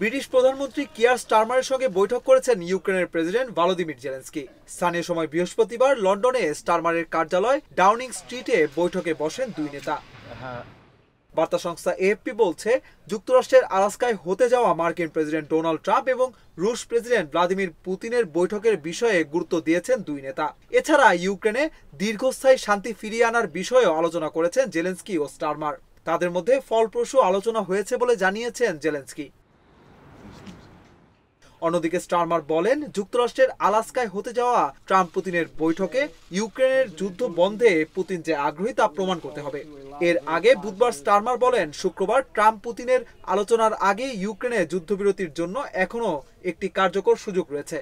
British প্রধানমন্ত্রী কিয়ার স্টারমারের সঙ্গে বৈঠক করেছেন ইউক্রেনের প্রেসিডেন্ট ভলোদিমির জেলেনস্কি। স্থানীয় সময় বৃহস্পতিবার লন্ডনে স্টারমারের কার্যালয় ডাউনিং স্ট্রিটে বৈঠকে বসেন দুই নেতা। বার্তা সংস্থা এএফপি বলছে, যুক্তরাষ্ট্রের আলাস্কায় হতে যাওয়া মার্কিন প্রেসিডেন্ট ডোনাল্ড ট্রাম্প এবং রুশ প্রেসিডেন্ট ভ্লাদিমির পুতিনের বৈঠকের বিষয়ে গুরুত্ব দিয়েছেন দুই নেতা। এছাড়া ইউক্রেনে দীর্ঘস্থায়ী শান্তি ফিরিয়ে আনার বিষয়েও আলোচনা করেছেন জেলেনস্কি ও স্টারমার। তাদের মধ্যে ফলপ্রসূ আলোচনা হয়েছে বলে জানিয়েছেন জেলেনস্কি। অন্যদিকে স্টারমার বলেন, যুক্তরাষ্ট্রের আলাস্কায় হতে যাওয়া ট্রাম্প পুতিনের বৈঠকে ইউক্রেনের যুদ্ধ বন্ধে পুতিন যে আগ্রহী তা প্রমাণ করতে হবে। এর আগে বুধবার স্টারমার বলেন, শুক্রবার ট্রাম্প পুতিনের আলোচনার আগে ইউক্রেনে যুদ্ধবিরতির জন্য এখনো একটি কার্যকর সুযোগ রয়েছে।